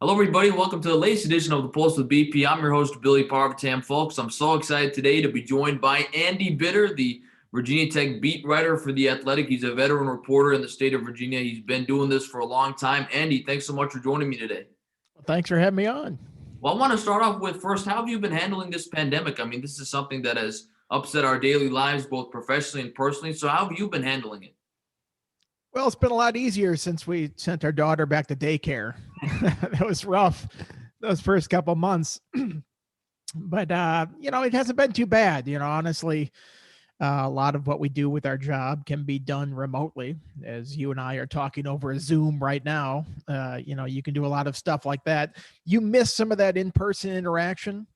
Hello, everybody. Welcome to the latest edition of the Pulse with BP. I'm your host, Billy Parvatam, folks. I'm so excited today to be joined by Andy Bitter, the Virginia Tech beat writer for The Athletic. He's a veteran reporter in the state of Virginia. He's been doing this for a long time. Andy, thanks so much for joining me today. Thanks for having me on. Well, I want to start off with first, how have you been handling this pandemic? I mean, this is something that has upset our daily lives, both professionally and personally. So, how have you been handling it? Well, it's been a lot easier since we sent our daughter back to daycare. That was rough those first couple months. But it hasn't been too bad. Honestly, a lot of what we do with our job can be done remotely, as you and I are talking over a Zoom right now. You can do a lot of stuff like that. You miss some of that in-person interaction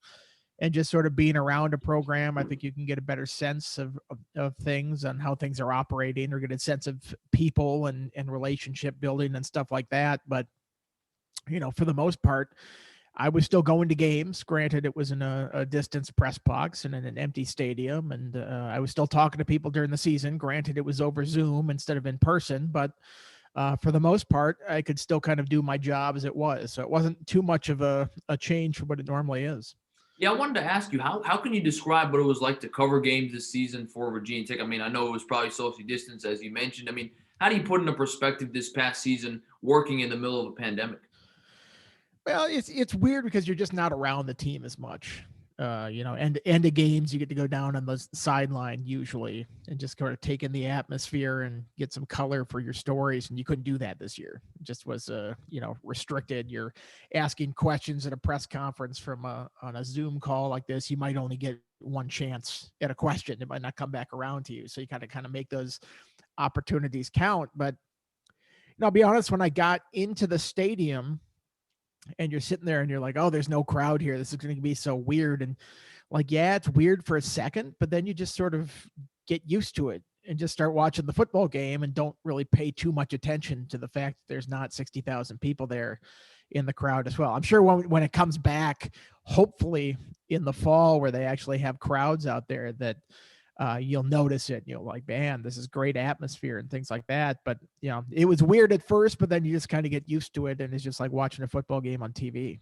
and just sort of being around a program. I think you can get a better sense of things and how things are operating, or get a sense of people and relationship building and stuff like that. But for the most part, I was still going to games. Granted, it was in a distance press box and in an empty stadium, and I was still talking to people during the season. Granted, it was over Zoom instead of in person, but for the most part, I could still kind of do my job as it was. So it wasn't too much of a change from what it normally is. Yeah, I wanted to ask you, how can you describe what it was like to cover games this season for Virginia Tech? I mean, I know it was probably social distance, as you mentioned. I mean, how do you put into perspective this past season working in the middle of a pandemic? Well, it's weird because you're just not around the team as much. And end of games, you get to go down on the sideline usually and just sort of take in the atmosphere and get some color for your stories. And you couldn't do that this year. It just was, restricted. You're asking questions at a press conference on a Zoom call like this. You might only get one chance at a question. It might not come back around to you. So you kind of make those opportunities count. But I'll be honest, when I got into the stadium and you're sitting there and you're like, oh, there's no crowd here. This is going to be so weird. And like, yeah, it's weird for a second, but then you just sort of get used to it and just start watching the football game and don't really pay too much attention to the fact that there's not 60,000 people there in the crowd as well. I'm sure when it comes back, hopefully in the fall where they actually have crowds out there, that you'll notice it. You'll like, man, this is great atmosphere and things like that. But it was weird at first, but then you just kind of get used to it, and it's just like watching a football game on TV.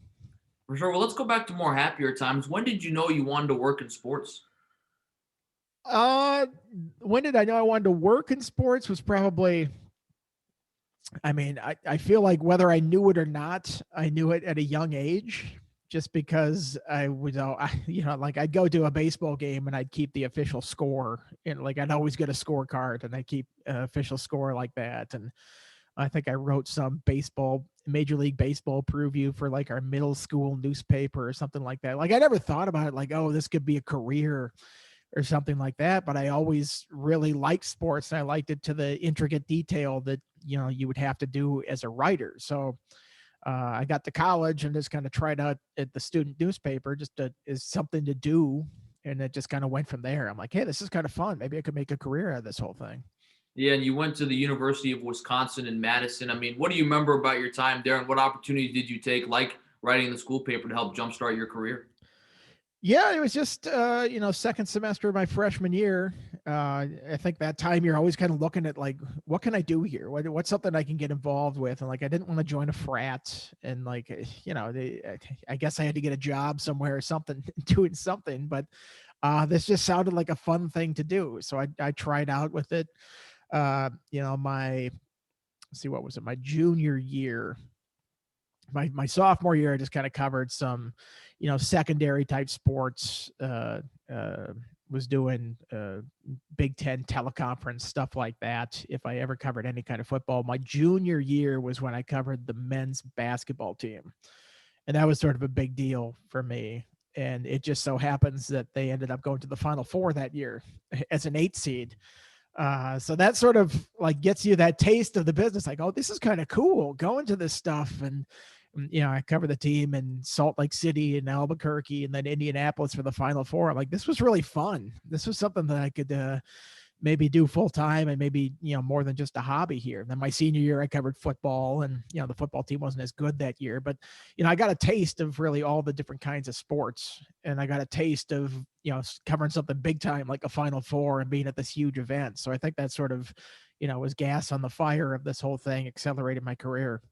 For sure. Well, let's go back to more happier times. When did you know you wanted to work in sports? Uh, when did I know I wanted to work in sports? Was probably, I mean, I feel like whether I knew it or not, I knew it at a young age. Just because I would, like I'd go to a baseball game and I'd keep the official score, and like I'd always get a scorecard and I keep official score like that. And I think I wrote some Major League Baseball preview for like our middle school newspaper or something like that. Like I never thought about it like, oh, this could be a career or something like that. But I always really liked sports, and I liked it to the intricate detail that, you would have to do as a writer. So I got to college and just kind of tried out at the student newspaper as something to do. And it just kind of went from there. I'm like, hey, this is kind of fun. Maybe I could make a career out of this whole thing. Yeah, and you went to the University of Wisconsin in Madison. I mean, what do you remember about your time there, and what opportunities did you take, like writing in the school paper, to help jumpstart your career? Yeah, it was just second semester of my freshman year. I think that time you're always kind of looking at like, what can I do here? What's something I can get involved with? And like, I didn't want to join a frat, and like, I guess I had to get a job somewhere or something, doing something. But this just sounded like a fun thing to do, so I tried out with it. My let's see, what was it? My junior year, my sophomore year, I just kind of covered some, secondary type sports. Was doing Big Ten teleconference stuff like that. If I ever covered any kind of football, my junior year was when I covered the men's basketball team, and that was sort of a big deal for me. And it just so happens that they ended up going to the Final Four that year as an 8 seed. So that sort of like gets you that taste of the business. Like, oh, this is kind of cool going to this stuff. And I cover the team in Salt Lake City and Albuquerque and then Indianapolis for the Final Four. I'm like, this was really fun. This was something that I could maybe do full time and maybe, more than just a hobby here. And then my senior year, I covered football, and, the football team wasn't as good that year, but, I got a taste of really all the different kinds of sports. And I got a taste of, covering something big time, like a Final Four, and being at this huge event. So I think that sort of, was gas on the fire of this whole thing, accelerated my career.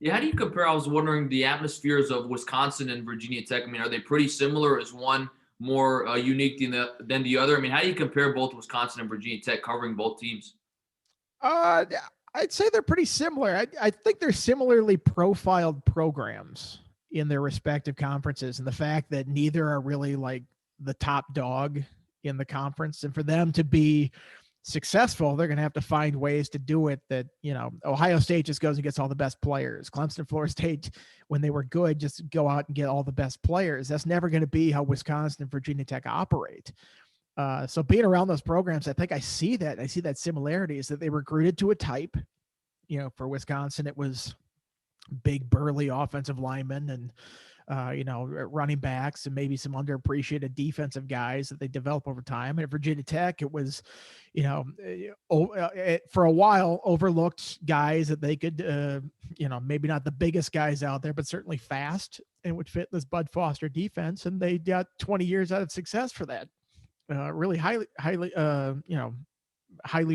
Yeah, how do you compare? I was wondering the atmospheres of Wisconsin and Virginia Tech. I mean, are they pretty similar? Is one more unique than the other? I mean, how do you compare both Wisconsin and Virginia Tech covering both teams? Yeah, I'd say they're pretty similar. I think they're similarly profiled programs in their respective conferences, and the fact that neither are really like the top dog in the conference, and for them to be successful, they're going to have to find ways to do it that, Ohio State just goes and gets all the best players. Clemson, Florida State, when they were good, just go out and get all the best players. That's never going to be how Wisconsin and Virginia Tech operate. So being around those programs, I think I see that. I see that similarity is that they recruited to a type. For Wisconsin, it was big, burly offensive linemen and running backs and maybe some underappreciated defensive guys that they develop over time. And at Virginia Tech, it was, for a while overlooked guys that they could, maybe not the biggest guys out there, but certainly fast and would fit this Bud Foster defense. And they got 20 years out of success for that. Really highly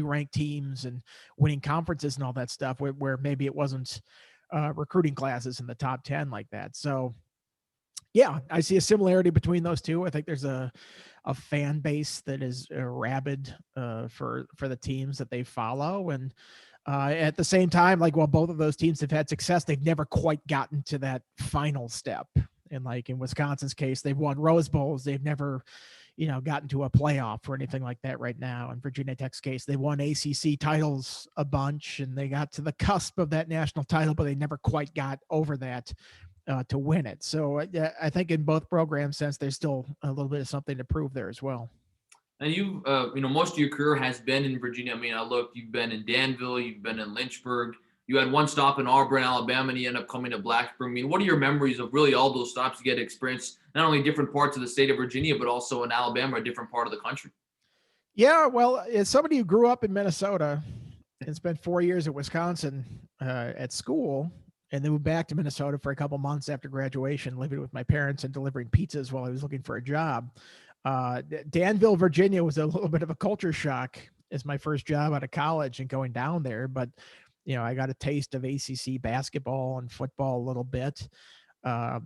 ranked teams and winning conferences and all that stuff where maybe it wasn't recruiting classes in the top 10 like that. So yeah, I see a similarity between those two. I think there's a fan base that is rabid for the teams that they follow. And at the same time, like, while both of those teams have had success, they've never quite gotten to that final step. And like in Wisconsin's case, they've won Rose Bowls. They've never, gotten to a playoff or anything like that right now. In Virginia Tech's case, they won ACC titles a bunch and they got to the cusp of that national title, but they never quite got over that to win it. So I think in both programs sense, there's still a little bit of something to prove there as well. And most of your career has been in Virginia. I mean, I looked, you've been in Danville, you've been in Lynchburg, you had one stop in Auburn, Alabama, and you end up coming to Blacksburg. I mean, what are your memories of really all those stops to get experience, not only different parts of the state of Virginia, but also in Alabama, a different part of the country? Yeah, well, as somebody who grew up in Minnesota and spent 4 years at Wisconsin at school, and then moved back to Minnesota for a couple months after graduation, living with my parents and delivering pizzas while I was looking for a job. Danville, Virginia was a little bit of a culture shock as my first job out of college and going down there. But, I got a taste of ACC basketball and football a little bit. A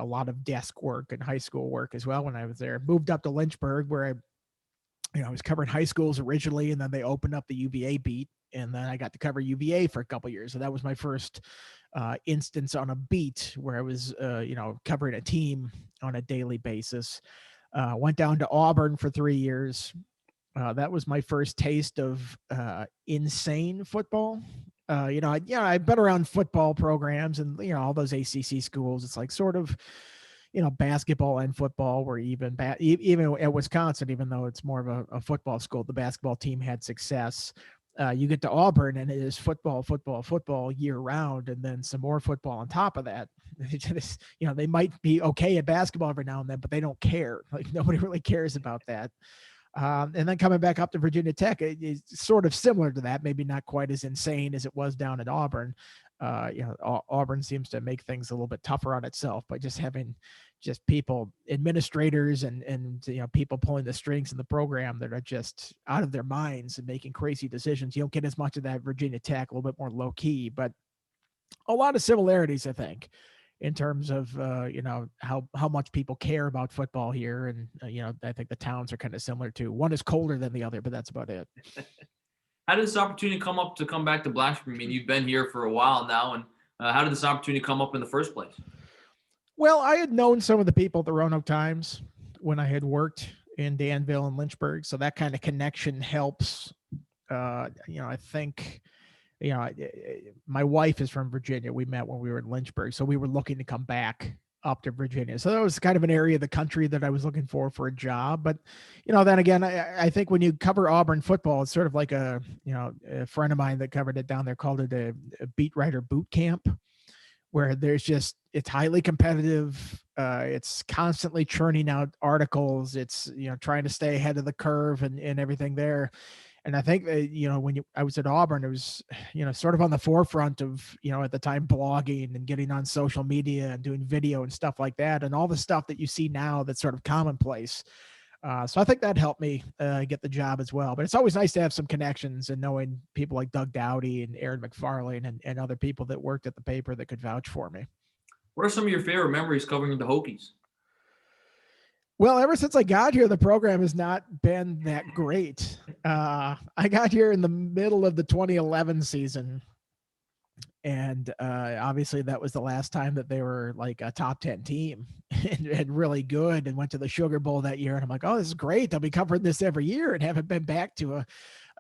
lot of desk work and high school work as well when I was there. Moved up to Lynchburg where I was covering high schools originally, and then they opened up the UVA beat, and then I got to cover UVA for a couple of years. So that was my first instance on a beat where I was, covering a team on a daily basis. Went down to Auburn for 3 years. That was my first taste of insane football. I've been around football programs and, all those ACC schools. It's like sort of, basketball and football were even at Wisconsin, even though it's more of a football school, the basketball team had success. You get to Auburn and it is football year round, and then some more football on top of that. They might be okay at basketball every now and then, but they don't care. Like, nobody really cares about that. And then coming back up to Virginia Tech, it's sort of similar to that, maybe not quite as insane as it was down at Auburn. Auburn seems to make things a little bit tougher on itself by just having people, administrators and people pulling the strings in the program that are just out of their minds and making crazy decisions. You don't get as much of that Virginia Tech, a little bit more low key, but a lot of similarities, I think, in terms of how much people care about football here. And I think the towns are kind of similar too. One is colder than the other, but that's about it. How did this opportunity come up to come back to Blacksburg? I mean, you've been here for a while now, and how did this opportunity come up in the first place? Well, I had known some of the people at the Roanoke Times when I had worked in Danville and Lynchburg, so that kind of connection helps. I think, my wife is from Virginia. We met when we were in Lynchburg, so we were looking to come back up to Virginia. So that was kind of an area of the country that I was looking for a job. But, then again, I think when you cover Auburn football, it's sort of like a friend of mine that covered it down there called it a beat writer boot camp, where it's highly competitive. It's constantly churning out articles. It's, trying to stay ahead of the curve and everything there. And I think that, I was at Auburn, it was, sort of on the forefront of, at the time, blogging and getting on social media and doing video and stuff like that. And all the stuff that you see now that's sort of commonplace. So I think that helped me get the job as well. But it's always nice to have some connections and knowing people like Doug Dowdy and Aaron McFarlane and other people that worked at the paper that could vouch for me. What are some of your favorite memories covering the Hokies? Well, ever since I got here, the program has not been that great. I got here in the middle of the 2011 season, and obviously that was the last time that they were like a top 10 team and really good, and went to the Sugar Bowl that year. And I'm like, oh, this is great. I'll be covering this every year, and haven't been back to a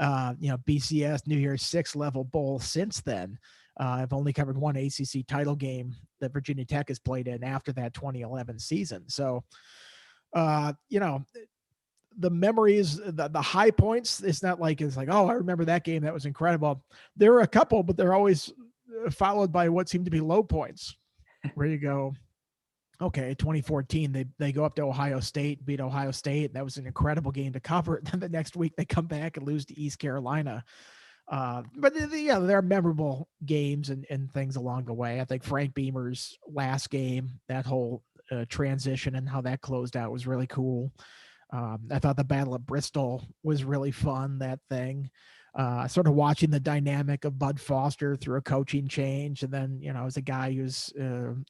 BCS New Year's Six level bowl since then. I've only covered one ACC title game that Virginia Tech has played in after that 2011 season. So the memories, the high points, it's not like it's like, oh, I remember that game, that was incredible. There are a couple, but they're always followed by what seem to be low points, where you go, okay, 2014, they go up to Ohio State, beat Ohio State. That was an incredible game to cover. Then the next week they come back and lose to East Carolina. But yeah, there are memorable games and things along the way. I think Frank Beamer's last game, that whole transition and how that closed out was really cool. I thought the Battle of Bristol was really fun, that thing. Sort of watching the dynamic of Bud Foster through a coaching change. And then, as a guy whose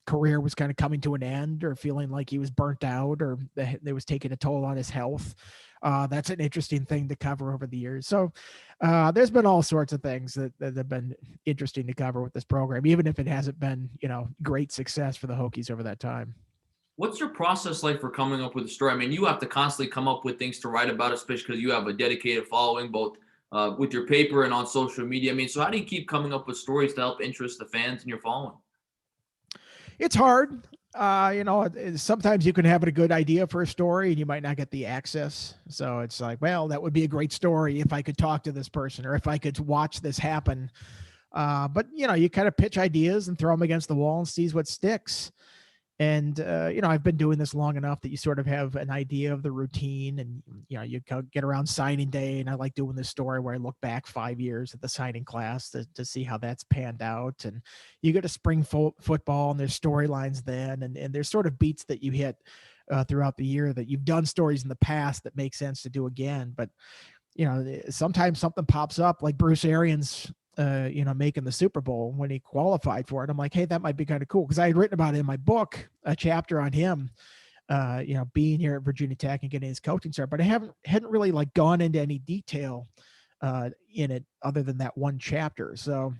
career was kind of coming to an end, or feeling like he was burnt out, or that was taking a toll on his health. That's an interesting thing to cover over the years. So there's been all sorts of things that have been interesting to cover with this program, even if it hasn't been, great success for the Hokies over that time. What's your process like for coming up with a story? I mean, you have to constantly come up with things to write about, especially because you have a dedicated following, both with your paper and on social media. I mean, so how do you keep coming up with stories to help interest the fans and your following? It's hard. Sometimes you can have a good idea for a story and you might not get the access. So it's like, well, that would be a great story if I could talk to this person, or if I could watch this happen. But you kind of pitch ideas and throw them against the wall and sees what sticks. And, I've been doing this long enough that you sort of have an idea of the routine, and, you get around signing day. And I like doing this story where I look back 5 years at the signing class to see how that's panned out. And you get to spring football, and there's storylines then, and there's sort of beats that you hit throughout the year that you've done stories in the past that make sense to do again. But, sometimes something pops up, like Bruce Arians making the Super Bowl when he qualified for it. I'm like, hey, that might be kind of cool, because I had written about it in my book, a chapter on him, being here at Virginia Tech and getting his coaching start. But I hadn't really like gone into any detail in it other than that one chapter. So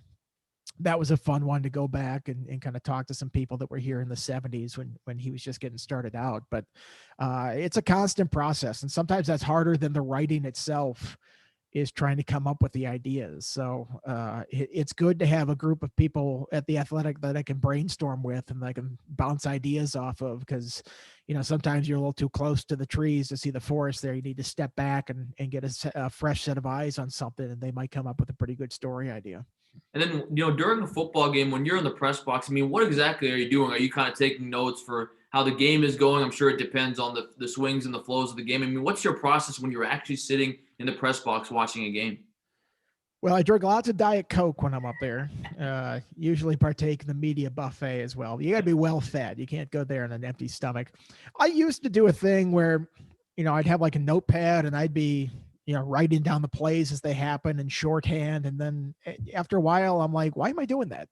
that was a fun one to go back and kind of talk to some people that were here in the 70s when he was just getting started out. But it's a constant process, and sometimes that's harder than the writing itself, is trying to come up with the ideas. So it's good to have a group of people at the Athletic that I can brainstorm with and I can bounce ideas off of, because, sometimes you're a little too close to the trees to see the forest there. You need to step back and get a fresh set of eyes on something, and they might come up with a pretty good story idea. And then, during a football game, when you're in the press box, I mean, what exactly are you doing? Are you kind of taking notes for how the game is going? I'm sure it depends on the swings and the flows of the game. I mean, what's your process when you're actually sitting in the press box watching a game? Well, I drink lots of Diet Coke when I'm up there. Usually partake in the media buffet as well. You got to be well fed. You can't go there on an empty stomach. I used to do a thing where, I'd have like a notepad and I'd be, writing down the plays as they happen in shorthand. And then after a while, I'm like, why am I doing that?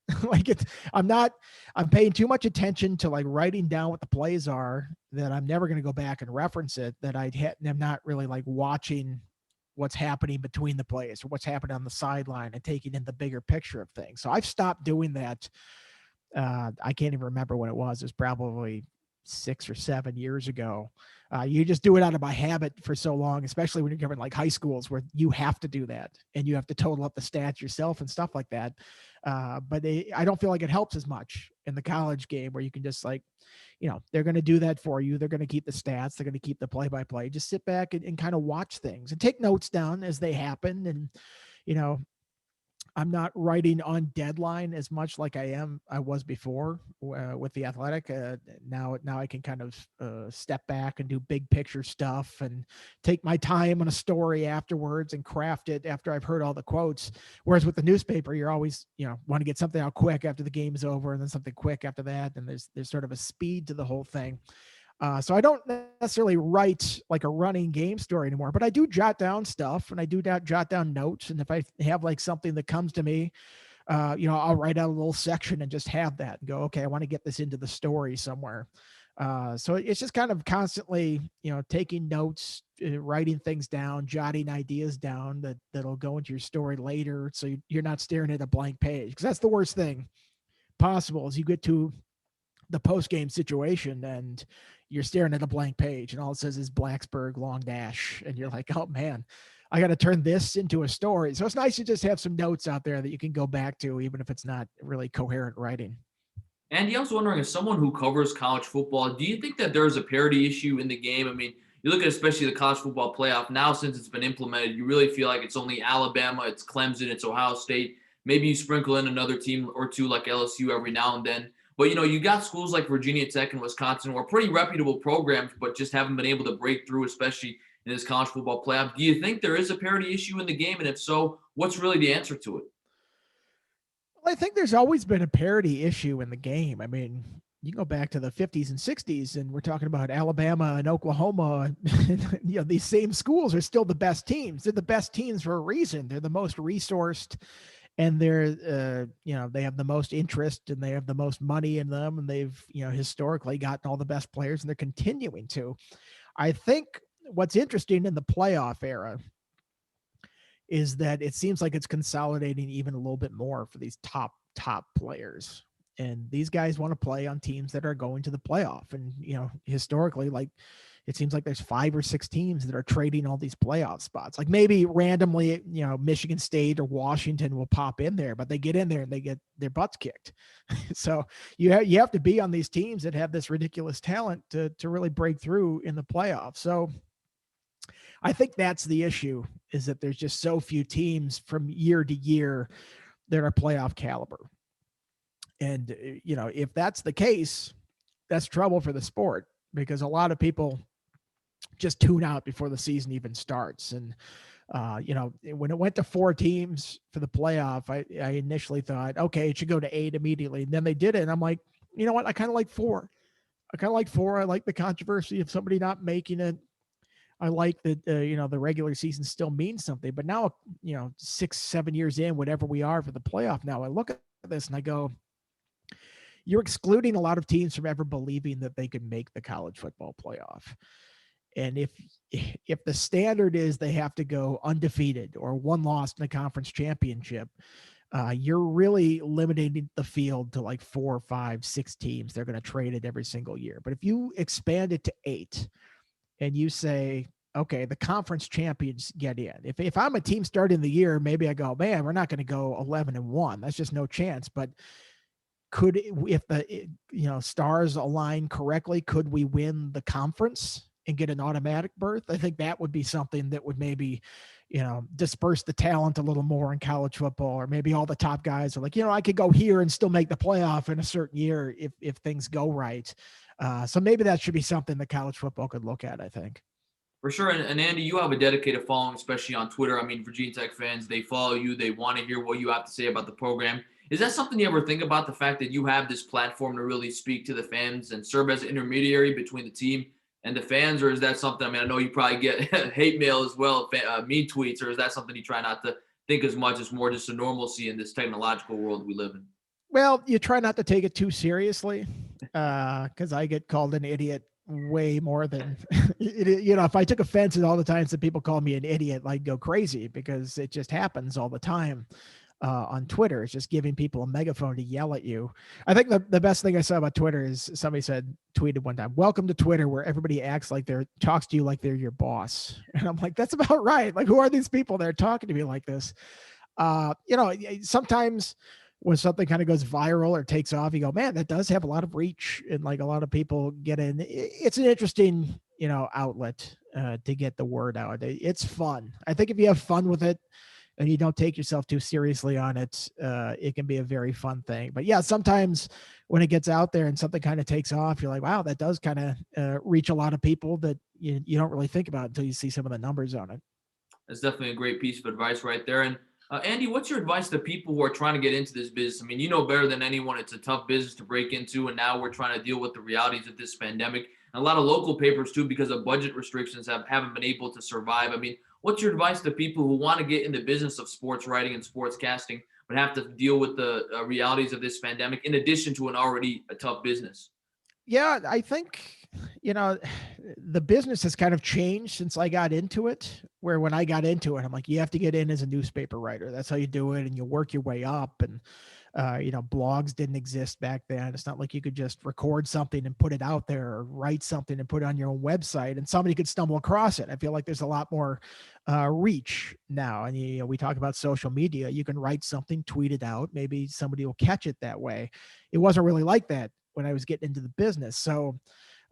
I'm paying too much attention to like writing down what the plays are, that I'm never going to go back and reference it, that I'm not really like watching what's happening between the plays or what's happening on the sideline and taking in the bigger picture of things. So I've stopped doing that. I can't even remember when it was. It was probably 6 or 7 years ago. You just do it out of my habit for so long, especially when you're covering like high schools where you have to do that and you have to total up the stats yourself and stuff like that. But I don't feel like it helps as much in the college game, where you can just like, they're going to do that for you. They're going to keep the stats. They're going to keep the play-by-play. Just sit back and kind of watch things and take notes down as they happen. And, I'm not writing on deadline as much like I was before with the Athletic. Now I can kind of step back and do big picture stuff and take my time on a story afterwards and craft it after I've heard all the quotes. Whereas with the newspaper, you're always, want to get something out quick after the game is over, and then something quick after that. And there's sort of a speed to the whole thing. So I don't necessarily write like a running game story anymore, but I do jot down stuff, and I do jot down notes. And if I have like something that comes to me, I'll write out a little section and just have that and go, okay, I want to get this into the story somewhere. So it's just kind of constantly, taking notes, writing things down, jotting ideas down that'll go into your story later. So you're not staring at a blank page, because that's the worst thing possible is you get to the post game situation and you're staring at a blank page and all it says is Blacksburg long dash. And you're like, oh man, I got to turn this into a story. So it's nice to just have some notes out there that you can go back to, even if it's not really coherent writing. Andy, I was wondering, as someone who covers college football, do you think that there's a parity issue in the game? I mean, you look at especially the college football playoff now, since it's been implemented, you really feel like it's only Alabama, it's Clemson, it's Ohio State. Maybe you sprinkle in another team or two like LSU every now and then. But, you got schools like Virginia Tech and Wisconsin who are pretty reputable programs, but just haven't been able to break through, especially in this college football playoff. Do you think there is a parity issue in the game? And if so, what's really the answer to it? Well, I think there's always been a parity issue in the game. I mean, you go back to the 50s and 60s, and we're talking about Alabama and Oklahoma. And, these same schools are still the best teams. They're the best teams for a reason. They're the most resourced, and they're, they have the most interest, and they have the most money in them, and they've, historically gotten all the best players, and they're continuing to. I think what's interesting in the playoff era is that it seems like it's consolidating even a little bit more for these top players. And these guys want to play on teams that are going to the playoff. And, historically, like it seems like there's 5 or 6 teams that are trading all these playoff spots. Like maybe randomly, Michigan State or Washington will pop in there, but they get in there and they get their butts kicked. So you have to be on these teams that have this ridiculous talent to really break through in the playoffs. So I think that's the issue, is that there's just so few teams from year to year that are playoff caliber. And, if that's the case, that's trouble for the sport, because a lot of people just tune out before the season even starts. And, when it went to 4 teams for the playoff, I initially thought, okay, it should go to 8 immediately. And then they did it. And I'm like, you know what? I kind of like 4. I like the controversy of somebody not making it. I like that, the regular season still means something, but now, 6, 7 years in, whatever we are for the playoff now, I look at this and I go, you're excluding a lot of teams from ever believing that they could make the college football playoff. And if the standard is they have to go undefeated or 1 loss in the conference championship, you're really limiting the field to like 4, 5, 6 teams. They're going to trade it every single year. But if you expand it to 8, and you say, okay, the conference champions get in. If I'm a team starting the year, maybe I go, man, we're not going to go 11-1. That's just no chance. But if the stars align correctly, could we win the conference and get an automatic berth? I think that would be something that would maybe, disperse the talent a little more in college football, or maybe all the top guys are like, I could go here and still make the playoff in a certain year if things go right. So maybe that should be something that college football could look at, I think. For sure. And Andy, you have a dedicated following, especially on Twitter. I mean, Virginia Tech fans, they follow you. They want to hear what you have to say about the program. Is that something you ever think about, the fact that you have this platform to really speak to the fans and serve as an intermediary between the team and the fans? Or is that something, I mean, I know you probably get hate mail as well, mean tweets, or is that something you try not to think as much as more just a normalcy in this technological world we live in? Well, you try not to take it too seriously, because I get called an idiot way more than if I took offense at all the times that people call me an idiot, I'd go crazy, because it just happens all the time on Twitter. It's just giving people a megaphone to yell at you. I think the best thing I saw about Twitter is somebody tweeted one time, welcome to Twitter, where everybody acts like talks to you like they're your boss. And I'm like, that's about right. Like, who are these people that are talking to me like this? Sometimes when something kind of goes viral or takes off, you go, man, that does have a lot of reach, and like a lot of people get in. It's an interesting, outlet to get the word out. It's fun. I think if you have fun with it and you don't take yourself too seriously on it, it can be a very fun thing. But yeah, sometimes when it gets out there and something kind of takes off, you're like, wow, that does kind of reach a lot of people that you don't really think about until you see some of the numbers on it. That's definitely a great piece of advice right there. And Andy, what's your advice to people who are trying to get into this business? I mean, you know better than anyone, it's a tough business to break into, and now we're trying to deal with the realities of this pandemic. and a lot of local papers too, because of budget restrictions, haven't been able to survive. I mean, what's your advice to people who want to get in the business of sports writing and sports casting, but have to deal with the realities of this pandemic in addition to an already a tough business? Yeah, I think, you know, the business has kind of changed since I got into it, where when I got into it, I'm like, you have to get in as a newspaper writer. That's how you do it. And you work your way up. And, blogs didn't exist back then. It's not like you could just record something and put it out there, or write something and put it on your own website and somebody could stumble across it. I feel like there's a lot more reach now. And, we talk about social media. You can write something, tweet it out. Maybe somebody will catch it that way. It wasn't really like that when I was getting into the business. So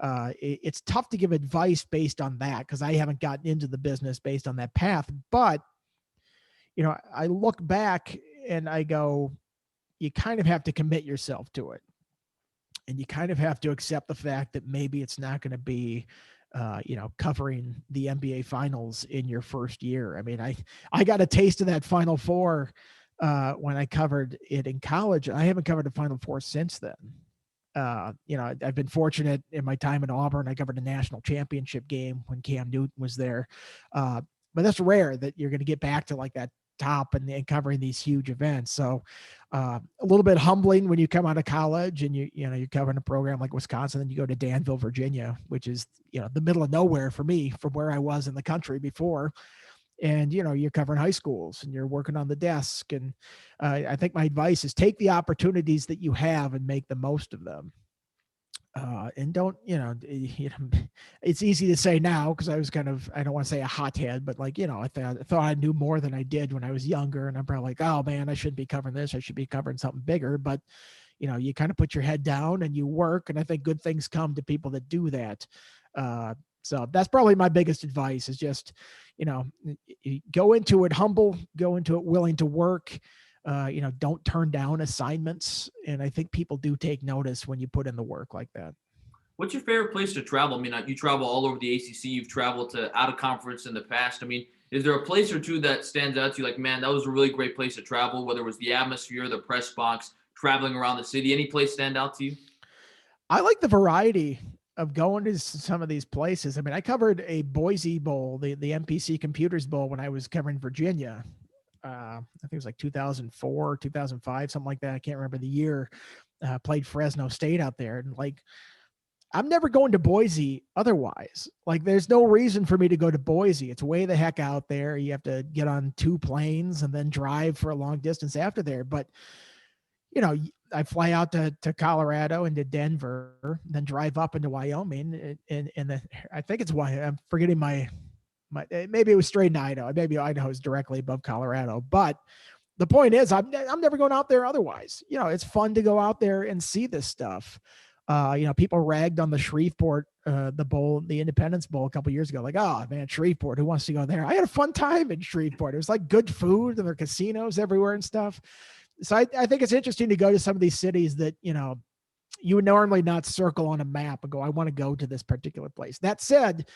it's tough to give advice based on that, because I haven't gotten into the business based on that path. But, I look back and I go, you kind of have to commit yourself to it. And you kind of have to accept the fact that maybe it's not going to be, covering the NBA finals in your first year. I mean, I got a taste of that Final Four when I covered it in college. I haven't covered the Final Four since then. I've been fortunate in my time in Auburn. I covered a national championship game when Cam Newton was there. But that's rare that you're going to get back to like that top and covering these huge events. So a little bit humbling when you come out of college and you're covering a program like Wisconsin, and you go to Danville, Virginia, which is, the middle of nowhere for me from where I was in the country before. And, you're covering high schools and you're working on the desk. And I think my advice is take the opportunities that you have and make the most of them. And don't, it's easy to say now, because I was kind of, I don't want to say a hothead, but like, I thought I knew more than I did when I was younger. And I'm probably like, oh man, I shouldn't be covering this. I should be covering something bigger. But, you kind of put your head down and you work. And I think good things come to people that do that. So that's probably my biggest advice, is just, go into it humble, go into it willing to work, don't turn down assignments. And I think people do take notice when you put in the work like that. What's your favorite place to travel? I mean, you travel all over the ACC. You've traveled to out of conference in the past. I mean, is there a place or two that stands out to you? Like, man, that was a really great place to travel, whether it was the atmosphere, the press box, traveling around the city. Any place stand out to you? I like the variety of going to some of these places. I mean, I covered a Boise Bowl, the MPC Computers Bowl, when I was covering Virginia. I think it was like 2004, 2005, something like that. I can't remember the year. Played Fresno State out there. And like, I'm never going to Boise otherwise. Like, there's no reason for me to go to Boise. It's way the heck out there. You have to get on 2 planes and then drive for a long distance after there. But, I fly out to Colorado and to Denver, then drive up into Wyoming. And then I think it's why I'm forgetting maybe it was straight in Idaho. Maybe Idaho is directly above Colorado. But the point is, I'm never going out there otherwise. It's fun to go out there and see this stuff. People ragged on the Shreveport, the bowl, the Independence Bowl a couple of years ago. Like, oh man, Shreveport, who wants to go there? I had a fun time in Shreveport. It was like good food and there are casinos everywhere and stuff. So I think it's interesting to go to some of these cities that, you would normally not circle on a map and go, I want to go to this particular place. That said,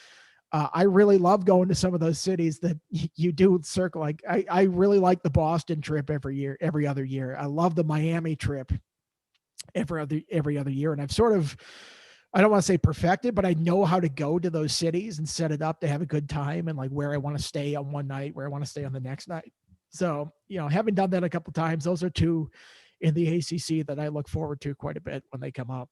I really love going to some of those cities that you do circle. Like I really like the Boston trip every other year. I love the Miami trip every other year. And I've sort of, I don't want to say perfected, but I know how to go to those cities and set it up to have a good time, and like where I want to stay on one night, where I want to stay on the next night. So, having done that a couple of times, those are two in the ACC that I look forward to quite a bit when they come up.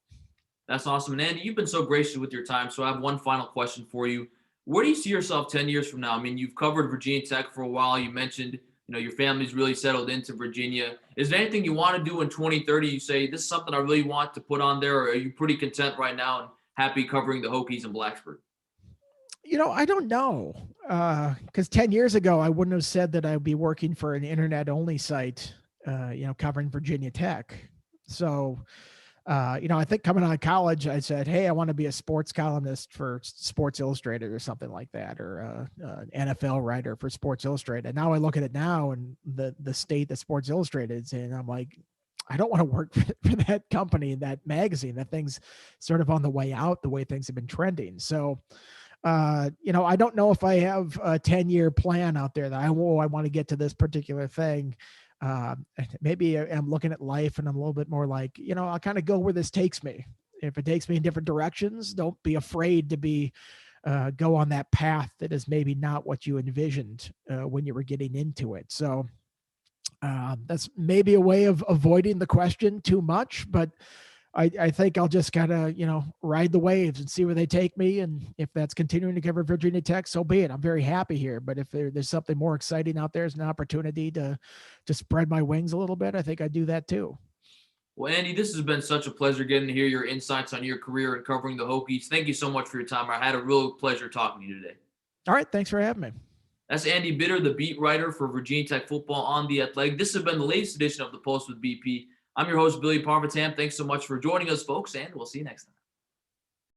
That's awesome. And Andy, you've been so gracious with your time. So I have one final question for you. Where do you see yourself 10 years from now? I mean, you've covered Virginia Tech for a while. You mentioned, your family's really settled into Virginia. Is there anything you want to do in 2030? You say, this is something I really want to put on there, or are you pretty content right now and happy covering the Hokies and Blacksburg? I don't know. Because 10 years ago, I wouldn't have said that I'd be working for an internet-only site, covering Virginia Tech. So, I think coming out of college, I said, hey, I want to be a sports columnist for Sports Illustrated or something like that, or an NFL writer for Sports Illustrated. Now I look at it now and the state that Sports Illustrated is in, I'm like, I don't want to work for that company, that magazine. That thing's sort of on the way out, the way things have been trending. So, I don't know if I have a 10-year plan out there that I want to get to this particular thing. Maybe I'm looking at life and I'm a little bit more like, I'll kind of go where this takes me. if it takes me in different directions, don't be afraid to go on that path that is maybe not what you envisioned when you were getting into it. So that's maybe a way of avoiding the question too much, but I think I'll just kind of, ride the waves and see where they take me. And if that's continuing to cover Virginia Tech, so be it. I'm very happy here. But if there's something more exciting out there, as an opportunity to spread my wings a little bit, I think I'd do that too. Well, Andy, this has been such a pleasure getting to hear your insights on your career and covering the Hokies. Thank you so much for your time. I had a real pleasure talking to you today. All right. Thanks for having me. That's Andy Bitter, the beat writer for Virginia Tech football on The Athletic. This has been the latest edition of The Post with BP. I'm your host, Billy Parvatam. Thanks so much for joining us, folks, and we'll see you next time.